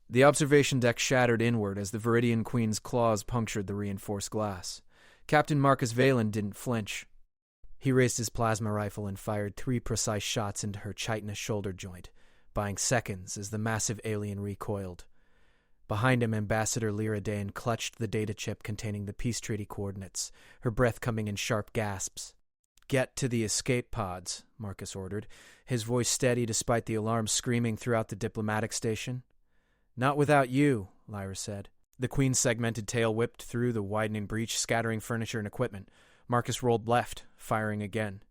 The observation deck shattered inward as the Viridian Queen's claws punctured the reinforced glass. Captain Marcus Valen didn't flinch. He raised his plasma rifle and fired 3 precise shots into her chitinous shoulder joint, buying seconds as the massive alien recoiled. Behind him, Ambassador Lyra Dane clutched the data chip containing the peace treaty coordinates, her breath coming in sharp gasps. "Get to the escape pods," Marcus ordered, his voice steady despite the alarm screaming throughout the diplomatic station. "Not without you," Lyra said. The Queen's segmented tail whipped through the widening breach, scattering furniture and equipment. Marcus rolled left, firing again.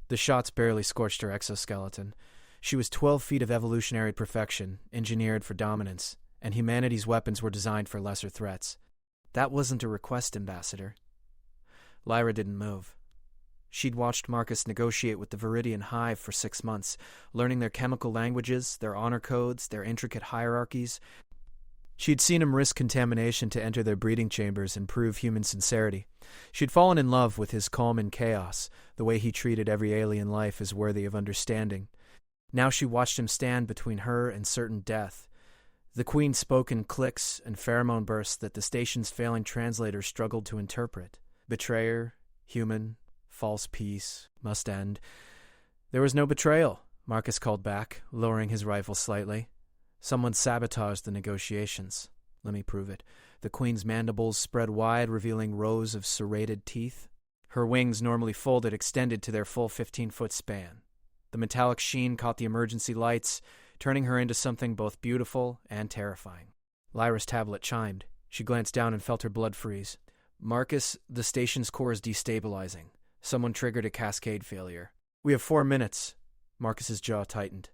The shots barely scorched her exoskeleton. She was 12 feet of evolutionary perfection, engineered for dominance, and humanity's weapons were designed for lesser threats. "That wasn't a request, Ambassador." Lyra didn't move. She'd watched Marcus negotiate with the Viridian Hive for 6 months, learning their chemical languages, their honor codes, their intricate hierarchies. She'd seen him risk contamination to enter their breeding chambers and prove human sincerity. She'd fallen in love with his calm in chaos, the way he treated every alien life as worthy of understanding. Now she watched him stand between her and certain death. The Queen spoke in clicks and pheromone bursts that the station's failing translators struggled to interpret. Betrayer, human, false peace, must end. There was no betrayal, Marcus called back, lowering his rifle slightly. Someone sabotaged the negotiations. Let me prove it. The Queen's mandibles spread wide, revealing rows of serrated teeth. Her wings, normally folded, extended to their full 15-foot span. The metallic sheen caught the emergency lights, turning her into something both beautiful and terrifying. Lyra's tablet chimed. She glanced down and felt her blood freeze. "Marcus, the station's core is destabilizing. Someone triggered a cascade failure. We have 4 minutes." Marcus's jaw tightened.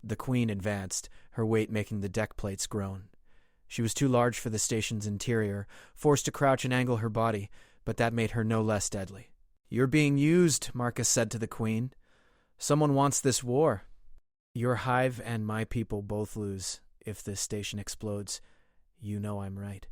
The Queen advanced, her weight making the deck plates groan. She was too large for the station's interior, forced to crouch and angle her body, but that made her no less deadly. "You're being used," Marcus said to the Queen. "Someone wants this war. Your hive and my people both lose if this station explodes. You know I'm right."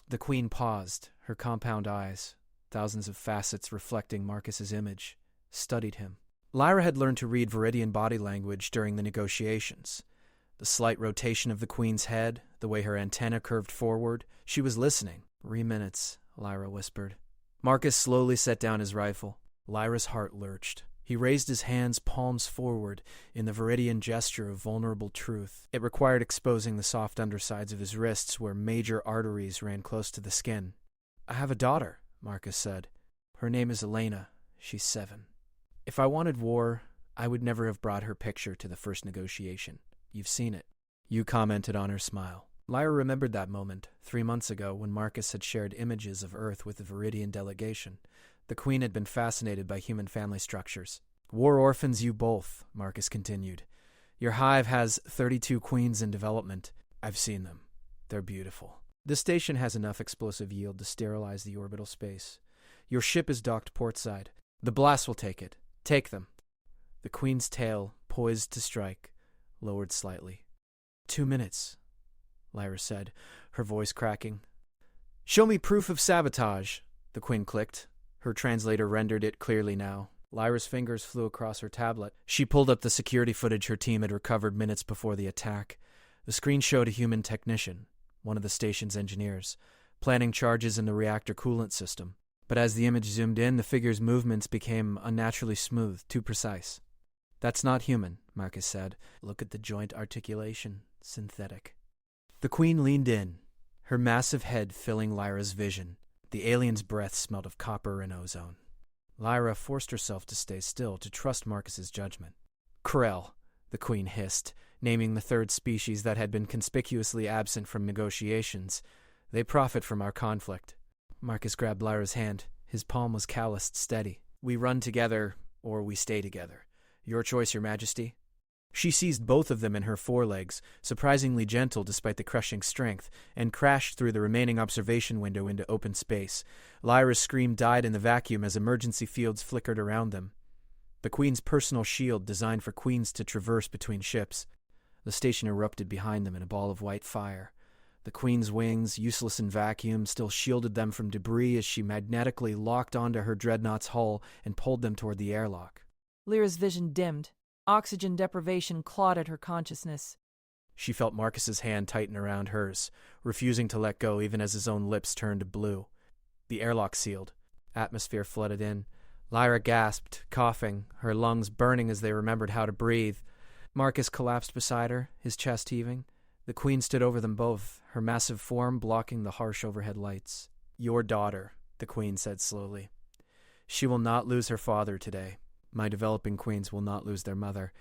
The Queen paused, her compound eyes, thousands of facets reflecting Marcus's image, studied him. Lyra had learned to read Viridian body language during the negotiations. The slight rotation of the Queen's head, the way her antenna curved forward. She was listening. 3 minutes, Lyra whispered. Marcus slowly set down his rifle. Lyra's heart lurched. He raised his hands palms forward in the Viridian gesture of vulnerable truth. It required exposing the soft undersides of his wrists where major arteries ran close to the skin. "I have a daughter," Marcus said. "Her name is Elena. She's 7. If I wanted war, I would never have brought her picture to the first negotiation. You've seen it." You commented on her smile. Lyra remembered that moment, 3 months ago, when Marcus had shared images of Earth with the Viridian delegation. The Queen had been fascinated by human family structures. "War orphans you both," Marcus continued. "Your hive has 32 queens in development. I've seen them. They're beautiful. The station has enough explosive yield to sterilize the orbital space. Your ship is docked portside. The blast will take it. Take them." The Queen's tail, poised to strike, lowered slightly. 2 minutes, Lyra said, her voice cracking. "Show me proof of sabotage," the Queen clicked. Her translator rendered it clearly now. Lyra's fingers flew across her tablet. She pulled up the security footage her team had recovered minutes before the attack. The screen showed a human technician, one of the station's engineers, planning charges in the reactor coolant system. But as the image zoomed in, the figure's movements became unnaturally smooth, too precise. "That's not human," Marcus said. "Look at the joint articulation. Synthetic." The Queen leaned in, her massive head filling Lyra's vision. The alien's breath smelled of copper and ozone. Lyra forced herself to stay still, to trust Marcus's judgment. "Krell," the Queen hissed, naming the third species that had been conspicuously absent from negotiations. "They profit from our conflict." Marcus grabbed Lyra's hand. His palm was calloused steady. "We run together, or we stay together. Your choice, Your Majesty." She seized both of them in her forelegs, surprisingly gentle despite the crushing strength, and crashed through the remaining observation window into open space. Lyra's scream died in the vacuum as emergency fields flickered around them. The Queen's personal shield, designed for queens to traverse between ships. The station erupted behind them in a ball of white fire. The Queen's wings, useless in vacuum, still shielded them from debris as she magnetically locked onto her dreadnought's hull and pulled them toward the airlock. Lyra's vision dimmed. Oxygen deprivation clawed at her consciousness. She felt Marcus's hand tighten around hers, refusing to let go even as his own lips turned blue. The airlock sealed. Atmosphere flooded in. Lyra gasped, coughing, her lungs burning as they remembered how to breathe. Marcus collapsed beside her, his chest heaving. The Queen stood over them both, her massive form blocking the harsh overhead lights. "Your daughter," the Queen said slowly. "She will not lose her father today. My developing queens will not lose their mother.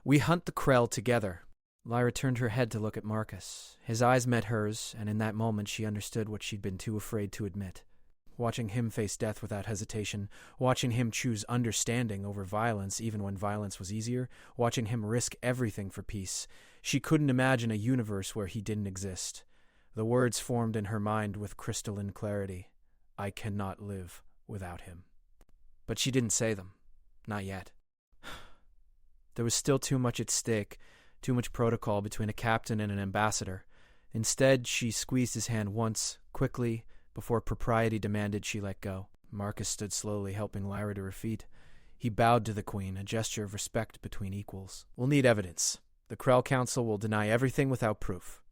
We hunt the Krell together." Lyra turned her head to look at Marcus. His eyes met hers, and in that moment she understood what she'd been too afraid to admit. Watching him face death without hesitation, watching him choose understanding over violence even when violence was easier, watching him risk everything for peace, she couldn't imagine a universe where he didn't exist. The words formed in her mind with crystalline clarity. "I cannot live without him." But she didn't say them. Not yet. There was still too much at stake, too much protocol between a captain and an ambassador. Instead, she squeezed his hand once, quickly, before propriety demanded she let go. Marcus stood slowly, helping Lyra to her feet. He bowed to the Queen, a gesture of respect between equals. "We'll need evidence. The Krell Council will deny everything without proof."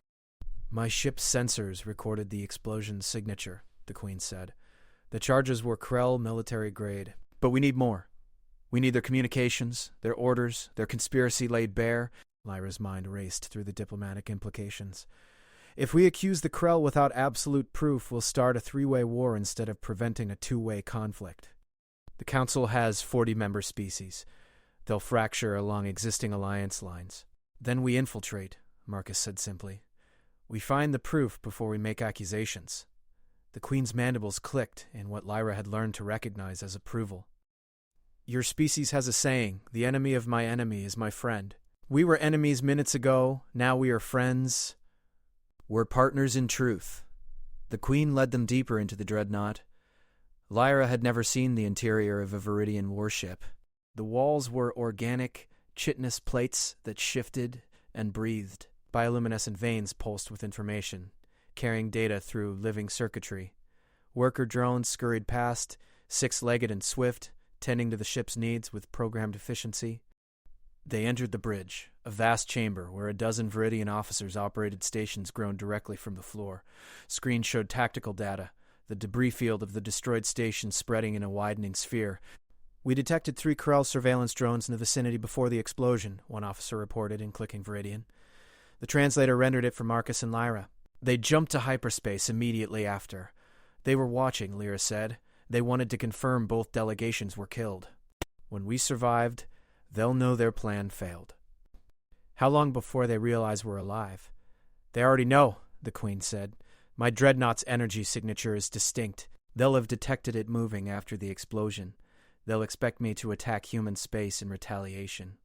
"My ship's sensors recorded the explosion's signature," the Queen said. "The charges were Krell military grade. But we need more. We need their communications, their orders, their conspiracy laid bare." Lyra's mind raced through the diplomatic implications. "If we accuse the Krell without absolute proof, we'll start a three-way war instead of preventing a two-way conflict. The Council has 40 member species. They'll fracture along existing alliance lines. Then we infiltrate," Marcus said simply. "We find the proof before we make accusations." The Queen's mandibles clicked in what Lyra had learned to recognize as approval. "Your species has a saying, 'The enemy of my enemy is my friend.' We were enemies minutes ago, now we are friends. We're partners in truth." The Queen led them deeper into the dreadnought. Lyra had never seen the interior of a Viridian warship. The walls were organic, chitinous plates that shifted and breathed. Bioluminescent veins pulsed with information, carrying data through living circuitry. Worker drones scurried past, six-legged and swift, tending to the ship's needs with programmed efficiency. They entered the bridge, a vast chamber where a dozen Viridian officers operated stations grown directly from the floor. Screens showed tactical data, the debris field of the destroyed station spreading in a widening sphere. "We detected 3 Krell surveillance drones in the vicinity before the explosion," one officer reported in clicking Viridian. The translator rendered it for Marcus and Lyra. "They jumped to hyperspace immediately after. They were watching," Lyra said. "They wanted to confirm both delegations were killed. When we survived, they'll know their plan failed." "How long before they realize we're alive?" "They already know," the Queen said. "My dreadnought's energy signature is distinct. They'll have detected it moving after the explosion. They'll expect me to attack human space in retaliation."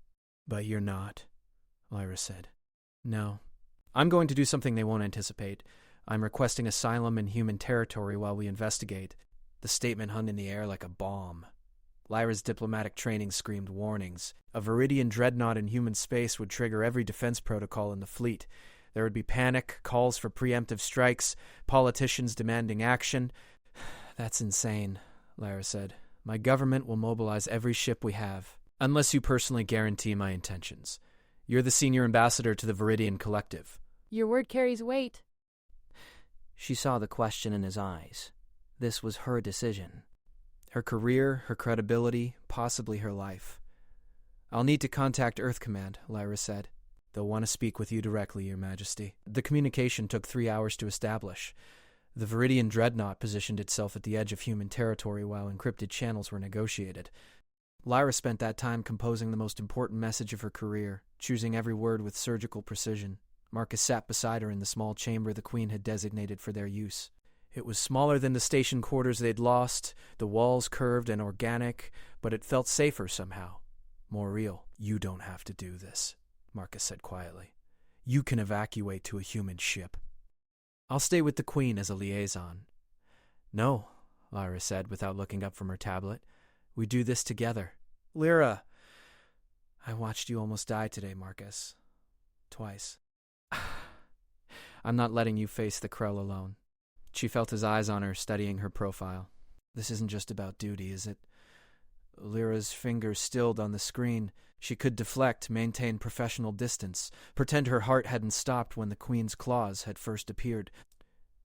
"But you're not," Lyra said. "No. I'm going to do something they won't anticipate. I'm requesting asylum in human territory while we investigate." The statement hung in the air like a bomb. Lyra's diplomatic training screamed warnings. A Viridian dreadnought in human space would trigger every defense protocol in the fleet. There would be panic, calls for preemptive strikes, politicians demanding action. "That's insane," Lyra said. "My government will mobilize every ship we have, unless you personally guarantee my intentions. You're the senior ambassador to the Viridian Collective." "Your word carries weight." She saw the question in his eyes. This was her decision. Her career, her credibility, possibly her life. "I'll need to contact Earth Command," Lyra said. "They'll want to speak with you directly, Your Majesty." The communication took 3 hours to establish. The Viridian dreadnought positioned itself at the edge of human territory while encrypted channels were negotiated. Lyra spent that time composing the most important message of her career, choosing every word with surgical precision. Marcus sat beside her in the small chamber the Queen had designated for their use. It was smaller than the station quarters they'd lost, the walls curved and organic, but it felt safer somehow. More real. "You don't have to do this," Marcus said quietly. "You can evacuate to a human ship. I'll stay with the Queen as a liaison." "No," Lyra said without looking up from her tablet. "We do this together." "Lyra, I watched you almost die today, Marcus. Twice. I'm not letting you face the Krell alone." She felt his eyes on her, studying her profile. "This isn't just about duty, is it?" Lyra's fingers stilled on the screen. She could deflect, maintain professional distance, pretend her heart hadn't stopped when the Queen's claws had first appeared.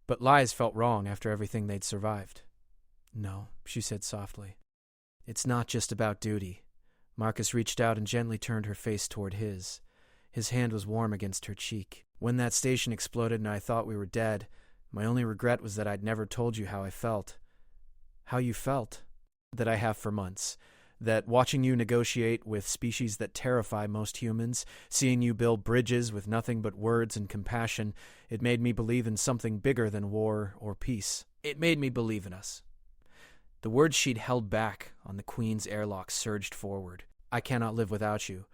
But lies felt wrong after everything they'd survived. "No," she said softly. "It's not just about duty." Marcus reached out and gently turned her face toward his. His hand was warm against her cheek. "When that station exploded and I thought we were dead, my only regret was that I'd never told you how I felt." "How you felt?" "That I have for months. That watching you negotiate with species that terrify most humans, seeing you build bridges with nothing but words and compassion, it made me believe in something bigger than war or peace. It made me believe in us." The words she'd held back on the Queen's airlock surged forward. "I cannot live without you.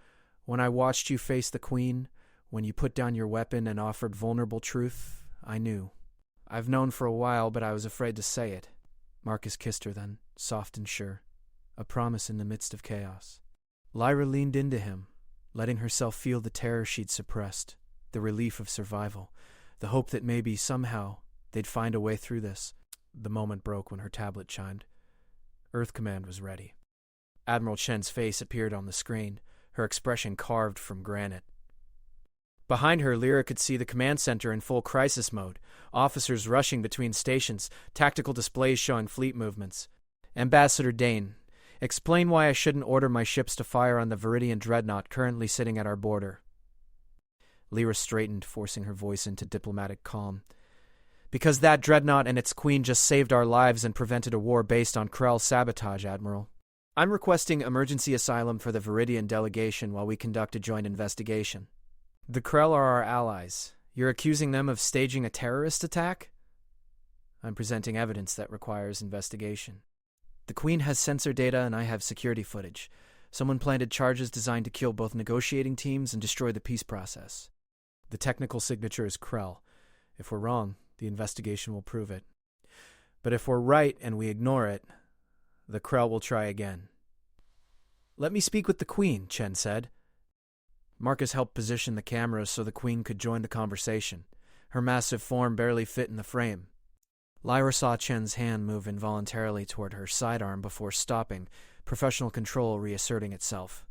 When I watched you face the Queen, when you put down your weapon and offered vulnerable truth, I knew. I've known for a while, but I was afraid to say it." Marcus kissed her then, soft and sure. A promise in the midst of chaos. Lyra leaned into him, letting herself feel the terror she'd suppressed, the relief of survival, the hope that maybe, somehow, they'd find a way through this. The moment broke when her tablet chimed. Earth Command was ready. Admiral Chen's face appeared on the screen, her expression carved from granite. Behind her, Lyra could see the command center in full crisis mode, officers rushing between stations, tactical displays showing fleet movements. "Ambassador Dane, explain why I shouldn't order my ships to fire on the Viridian dreadnought currently sitting at our border." Lyra straightened, forcing her voice into diplomatic calm. "Because that dreadnought and its queen just saved our lives and prevented a war based on Krell's sabotage, Admiral. I'm requesting emergency asylum for the Viridian delegation while we conduct a joint investigation. The Krell are our allies. You're accusing them of staging a terrorist attack? I'm presenting evidence that requires investigation. The Queen has sensor data and I have security footage. Someone planted charges designed to kill both negotiating teams and destroy the peace process. The technical signature is Krell. If we're wrong, the investigation will prove it. But if we're right and we ignore it, the Krell will try again." "Let me speak with the Queen," Chen said. Marcus helped position the cameras so the Queen could join the conversation. Her massive form barely fit in the frame. Lyra saw Chen's hand move involuntarily toward her sidearm before stopping, professional control reasserting itself.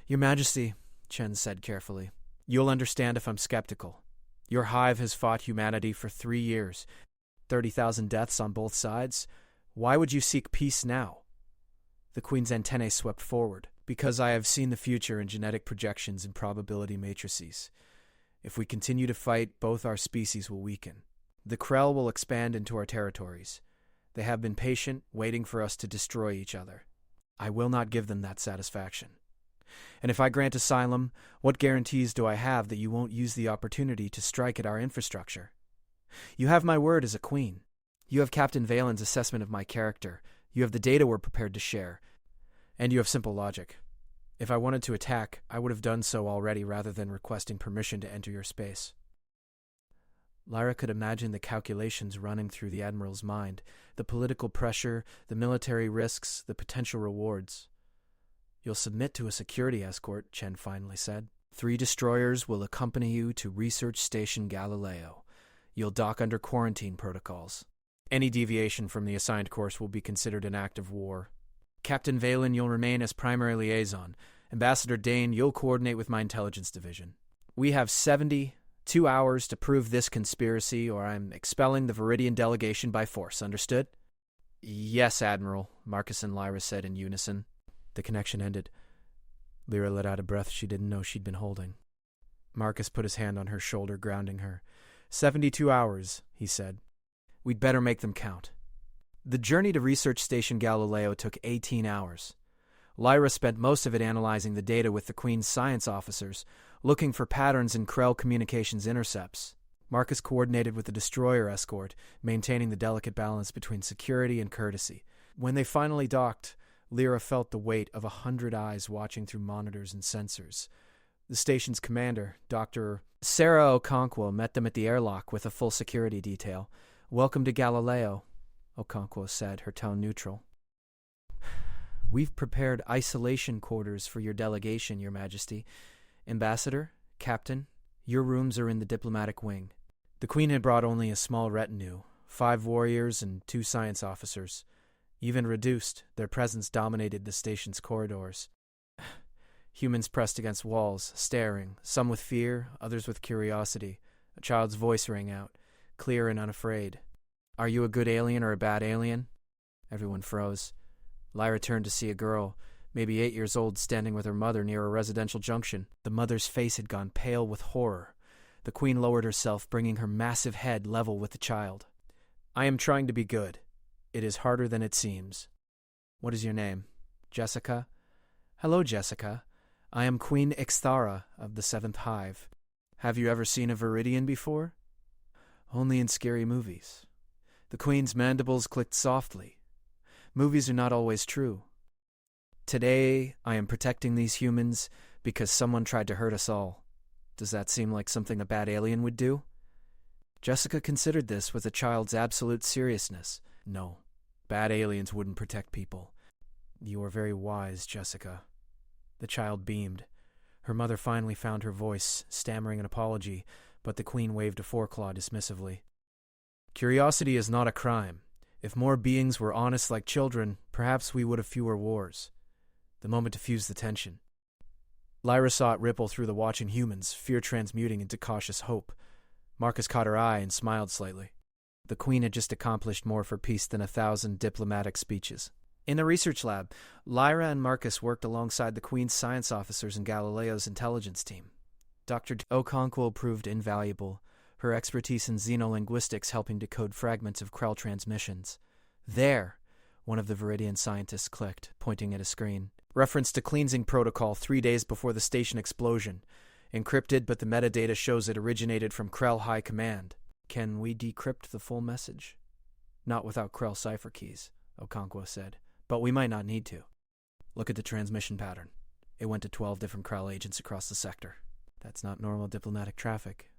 "Your Majesty," Chen said carefully, "you'll understand if I'm skeptical. Your hive has fought humanity for 3 years, 30,000 deaths on both sides. Why would you seek peace now?" The Queen's antennae swept forward. "Because I have seen the future in genetic projections and probability matrices. If we continue to fight, both our species will weaken. The Krell will expand into our territories. They have been patient, waiting for us to destroy each other. I will not give them that satisfaction. And if I grant asylum, what guarantees do I have that you won't use the opportunity to strike at our infrastructure? You have my word as a queen. You have Captain Valen's assessment of my character. You have the data we're prepared to share. And you have simple logic. If I wanted to attack, I would have done so already rather than requesting permission to enter your space." Lyra could imagine the calculations running through the Admiral's mind, the political pressure, the military risks, the potential rewards. "You'll submit to a security escort," Chen finally said. 3 destroyers will accompany you to Research Station Galileo. You'll dock under quarantine protocols. Any deviation from the assigned course will be considered an act of war. Captain Valen, you'll remain as primary liaison. Ambassador Dane, you'll coordinate with my intelligence division. We have 72 hours to prove this conspiracy, or I'm expelling the Viridian delegation by force. Understood?" "Yes, Admiral," Marcus and Lyra said in unison. The connection ended. Lyra let out a breath she didn't know she'd been holding. Marcus put his hand on her shoulder, grounding her. 72 hours, he said. "We'd better make them count." The journey to Research Station Galileo took 18 hours. Lyra spent most of it analyzing the data with the Queen's science officers, looking for patterns in Krell communications intercepts. Marcus coordinated with the destroyer escort, maintaining the delicate balance between security and courtesy. When they finally docked, Lyra felt the weight of 100 eyes watching through monitors and sensors. The station's commander, Dr. Sarah Okonkwo, met them at the airlock with a full security detail. "Welcome to Galileo," Okonkwo said, her tone neutral. "We've prepared isolation quarters for your delegation, Your Majesty. Ambassador, Captain, your rooms are in the diplomatic wing." The Queen had brought only a small retinue, 5 warriors and 2 science officers. Even reduced, their presence dominated the station's corridors. Humans pressed against walls, staring, some with fear, others with curiosity. A child's voice rang out, clear and unafraid. "Are you a good alien or a bad alien?" Everyone froze. Lyra turned to see a girl, maybe 8 years old, standing with her mother near a residential junction. The mother's face had gone pale with horror. The Queen lowered herself, bringing her massive head level with the child. "I am trying to be good. It is harder than it seems." "What is your name?" "Jessica." "Hello, Jessica. I am Queen Ixthara of the Seventh Hive. Have you ever seen a Viridian before?" "Only in scary movies." The Queen's mandibles clicked softly. "Movies are not always true. Today, I am protecting these humans because someone tried to hurt us all. Does that seem like something a bad alien would do?" Jessica considered this with a child's absolute seriousness. "No, bad aliens wouldn't protect people." "You are very wise, Jessica." The child beamed. Her mother finally found her voice, stammering an apology, but the Queen waved a foreclaw dismissively. "Curiosity is not a crime. If more beings were honest like children, perhaps we would have fewer wars." The moment diffused the tension. Lyra saw it ripple through the watching humans, fear transmuting into cautious hope. Marcus caught her eye and smiled slightly. The Queen had just accomplished more for peace than 1,000 diplomatic speeches. In the research lab, Lyra and Marcus worked alongside the Queen's science officers and Galileo's intelligence team. Dr. Okonkwo proved invaluable, her expertise in xenolinguistics helping decode fragments of Krell transmissions. "There," one of the Viridian scientists clicked, pointing at a screen. "Reference to cleansing protocol 3 days before the station explosion. Encrypted, but the metadata shows it originated from Krell High Command. Can we decrypt the full message?" "Not without Krell cipher keys," Okonkwo said. "But we might not need to." "Look at the transmission pattern. It went to 12 different Krell agents across the sector. That's not normal diplomatic traffic."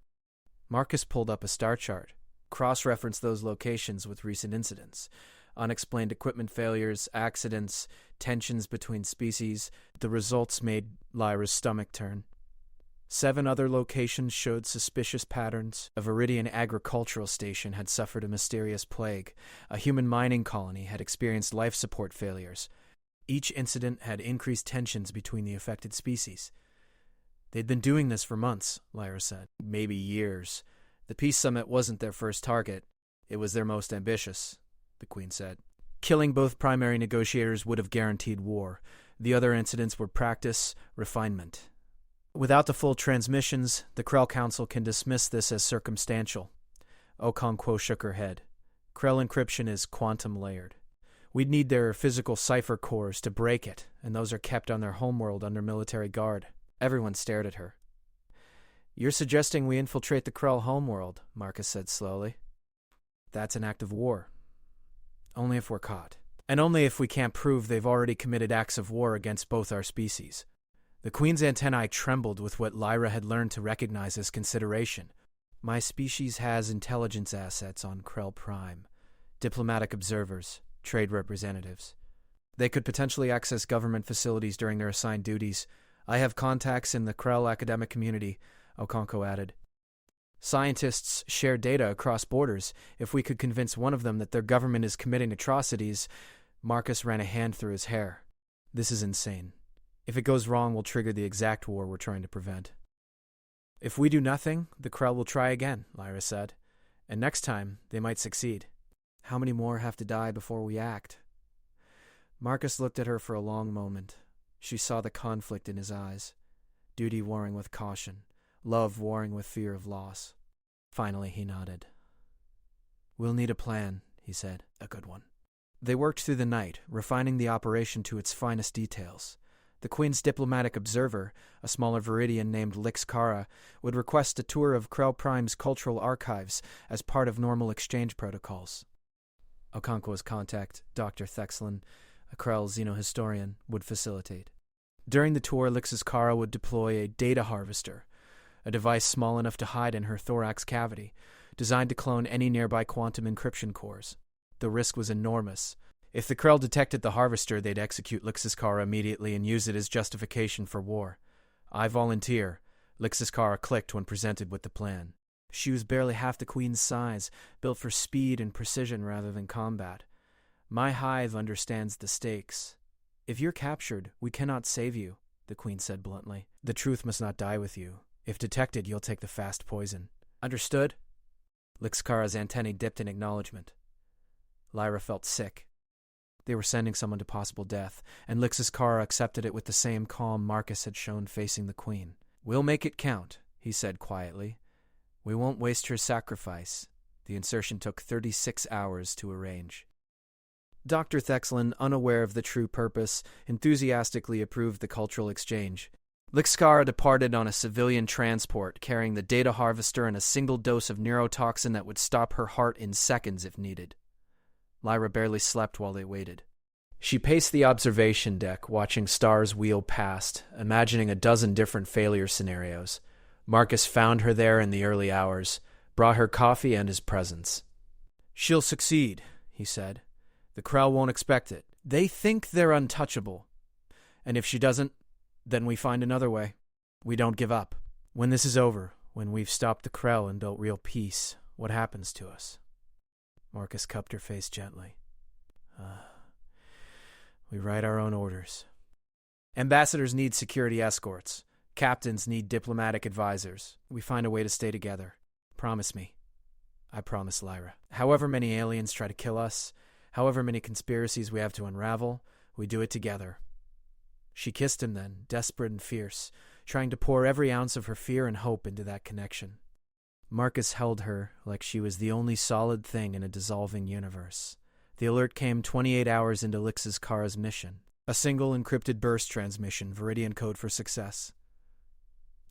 Marcus pulled up a star chart, cross-referenced those locations with recent incidents. Unexplained equipment failures, accidents, tensions between species. The results made Lyra's stomach turn. 7 other locations showed suspicious patterns. A Viridian agricultural station had suffered a mysterious plague. A human mining colony had experienced life support failures. Each incident had increased tensions between the affected species. "They'd been doing this for months," Lyra said. "Maybe years. The Peace Summit wasn't their first target. It was their most ambitious," the Queen said. "Killing both primary negotiators would have guaranteed war. The other incidents were practice, refinement. Without the full transmissions, the Krell Council can dismiss this as circumstantial." Okonkwo shook her head. "Krell encryption is quantum layered. We'd need their physical cipher cores to break it, and those are kept on their homeworld under military guard." Everyone stared at her. "You're suggesting we infiltrate the Krell homeworld," Marcus said slowly. "That's an act of war. Only if we're caught. And only if we can't prove they've already committed acts of war against both our species." The Queen's antennae trembled with what Lyra had learned to recognize as consideration. "My species has intelligence assets on Krell Prime. Diplomatic observers, trade representatives. They could potentially access government facilities during their assigned duties. I have contacts in the Krell academic community," Okonkwo added. "Scientists share data across borders. If we could convince one of them that their government is committing atrocities..." Marcus ran a hand through his hair. "This is insane. If it goes wrong, we'll trigger the exact war we're trying to prevent." "If we do nothing, the Krell will try again," Lyra said. "And next time, they might succeed. How many more have to die before we act?" Marcus looked at her for a long moment. She saw the conflict in his eyes. Duty warring with caution. Love warring with fear of loss. Finally, he nodded. "We'll need a plan," he said. "A good one." They worked through the night, refining the operation to its finest details. The Queen's diplomatic observer, a smaller Viridian named Lixkara, would request a tour of Krell Prime's cultural archives as part of normal exchange protocols. Okonkwo's contact, Dr. Thexlin, a Krell xenohistorian, would facilitate. During the tour, Lixkara would deploy a data harvester, a device small enough to hide in her thorax cavity, designed to clone any nearby quantum encryption cores. The risk was enormous. If the Krell detected the harvester, they'd execute Lixkara immediately and use it as justification for war. "I volunteer," Lixkara clicked when presented with the plan. She was barely half the Queen's size, built for speed and precision rather than combat. My hive understands the stakes. If you're captured, we cannot save you, the queen said bluntly. The truth must not die with you. If detected, you'll take the fast poison. Understood? Lixkara's antennae dipped in acknowledgement. Lyra felt sick. They were sending someone to possible death, and Lixkara accepted it with the same calm Marcus had shown facing the queen. We'll make it count, he said quietly. We won't waste her sacrifice. The insertion took 36 hours to arrange. Dr. Thexlin, unaware of the true purpose, enthusiastically approved the cultural exchange. Lixkara departed on a civilian transport, carrying the data harvester and a single dose of neurotoxin that would stop her heart in seconds if needed. Lyra barely slept while they waited. She paced the observation deck, watching stars wheel past, imagining a dozen different failure scenarios. Marcus found her there in the early hours, brought her coffee and his presence. She'll succeed, he said. The Krell won't expect it. They think they're untouchable. And if she doesn't, then we find another way. We don't give up. When this is over, when we've stopped the Krell and built real peace, what happens to us? Marcus cupped her face gently. We write our own orders. Ambassadors need security escorts. Captains need diplomatic advisors. We find a way to stay together. Promise me. I promise, Lyra. However many aliens try to kill us, however many conspiracies we have to unravel, we do it together. She kissed him then, desperate and fierce, trying to pour every ounce of her fear and hope into that connection. Marcus held her like she was the only solid thing in a dissolving universe. The alert came 28 hours into Lixkara's mission. A single encrypted burst transmission, Viridian code for success.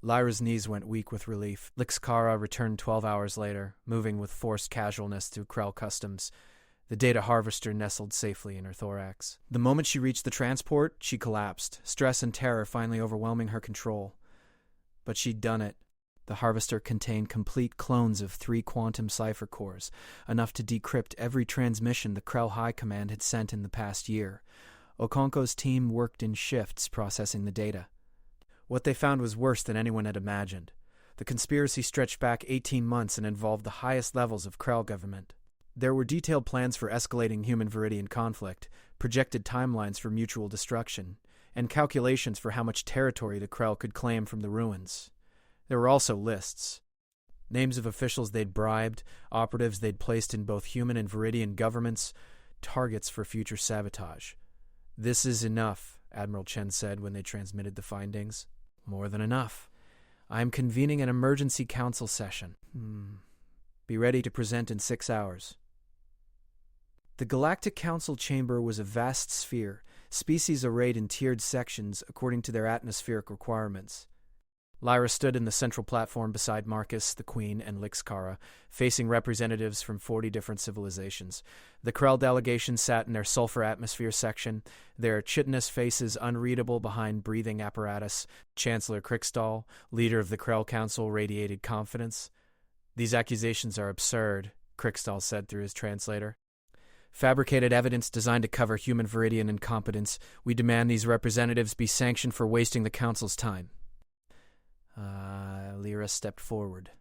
Lyra's knees went weak with relief. Lixkara returned 12 hours later, moving with forced casualness through Krell customs. The data harvester nestled safely in her thorax. The moment she reached the transport, she collapsed, stress and terror finally overwhelming her control. But she'd done it. The harvester contained complete clones of 3 quantum cipher cores, enough to decrypt every transmission the Krell High Command had sent in the past year. Okonko's team worked in shifts processing the data. What they found was worse than anyone had imagined. The conspiracy stretched back 18 months and involved the highest levels of Krell government. There were detailed plans for escalating human-Viridian conflict, projected timelines for mutual destruction, and calculations for how much territory the Krell could claim from the ruins. There were also lists. Names of officials they'd bribed, operatives they'd placed in both human and Viridian governments, targets for future sabotage. This is enough, Admiral Chen said when they transmitted the findings. More than enough. I'm convening an emergency council session. Be ready to present in 6 hours. The Galactic Council chamber was a vast sphere, species arrayed in tiered sections according to their atmospheric requirements. Lyra stood in the central platform beside Marcus, the Queen, and Lixkara, facing representatives from 40 different civilizations. The Krell delegation sat in their sulfur atmosphere section, their chitinous faces unreadable behind breathing apparatus. Chancellor Krikstal, leader of the Krell Council, radiated confidence. These accusations are absurd, Krikstal said through his translator. Fabricated evidence designed to cover human Viridian incompetence. We demand these representatives be sanctioned for wasting the Council's time. Lyra stepped forward.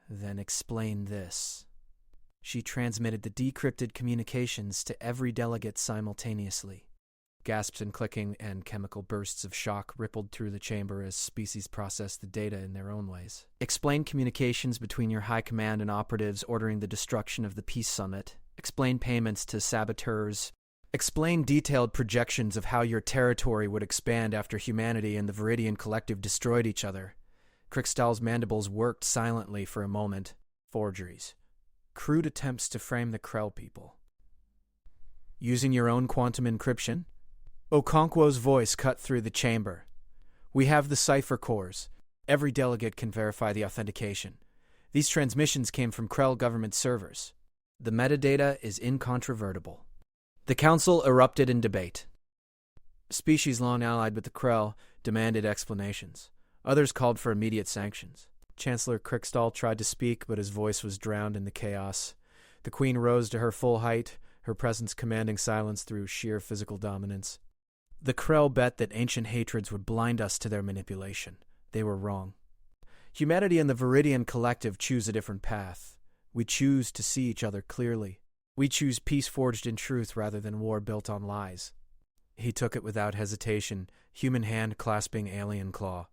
Then explain this. She transmitted the decrypted communications to every delegate simultaneously. Gasps and clicking and chemical bursts of shock rippled through the chamber as species processed the data in their own ways. Explain communications between your high command and operatives ordering the destruction of the Peace Summit. Explain payments to saboteurs. Explain detailed projections of how your territory would expand after humanity and the Viridian Collective destroyed each other. Krikstal's mandibles worked silently for a moment. Forgeries. Crude attempts to frame the Krell people. Using your own quantum encryption? Okonkwo's voice cut through the chamber. We have the cipher cores. Every delegate can verify the authentication. These transmissions came from Krell government servers. The metadata is incontrovertible. The council erupted in debate. Species long allied with the Krell demanded explanations. Others called for immediate sanctions. Chancellor Krikstal tried to speak, but his voice was drowned in the chaos. The Queen rose to her full height, her presence commanding silence through sheer physical dominance. The Krell bet that ancient hatreds would blind us to their manipulation. They were wrong. Humanity and the Viridian Collective choose a different path. We choose to see each other clearly. We choose peace forged in truth rather than war built on lies. He took it without hesitation, human hand clasping alien claw.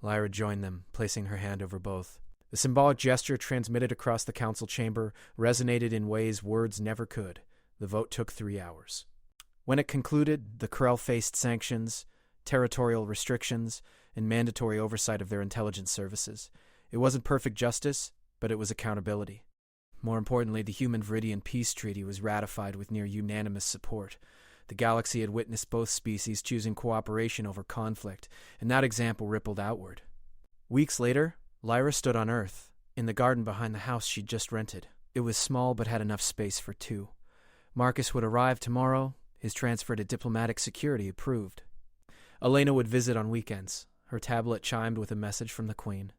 Lyra joined them, placing her hand over both. The symbolic gesture transmitted across the council chamber resonated in ways words never could. The vote took 3 hours. When it concluded, the Krell faced sanctions, territorial restrictions, and mandatory oversight of their intelligence services. It wasn't perfect justice, but it was accountability. More importantly, the Human Viridian Peace Treaty was ratified with near unanimous support. The galaxy had witnessed both species choosing cooperation over conflict, and that example rippled outward. Weeks later, Lyra stood on Earth, in the garden behind the house she'd just rented. It was small but had enough space for 2. Marcus would arrive tomorrow, his transfer to diplomatic security approved. Elena would visit on weekends. Her tablet chimed with a message from the Queen.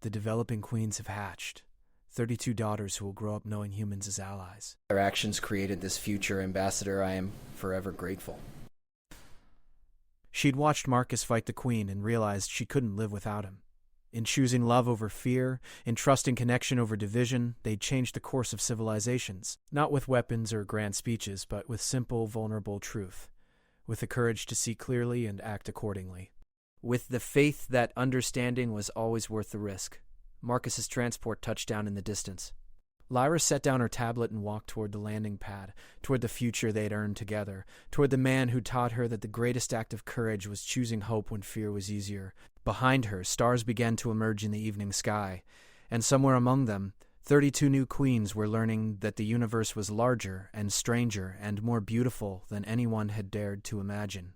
The developing queens have hatched. 32 daughters who will grow up knowing humans as allies. Their actions created this future ambassador. I am forever grateful. She'd watched Marcus fight the Queen and realized she couldn't live without him. In choosing love over fear, in trusting connection over division, they'd changed the course of civilizations, not with weapons or grand speeches, but with simple, vulnerable truth, with the courage to see clearly and act accordingly. With the faith that understanding was always worth the risk. Marcus's transport touched down in the distance. Lyra set down her tablet and walked toward the landing pad, toward the future they'd earned together, toward the man who taught her that the greatest act of courage was choosing hope when fear was easier. Behind her, stars began to emerge in the evening sky, and somewhere among them, 32 new queens were learning that the universe was larger and stranger and more beautiful than anyone had dared to imagine.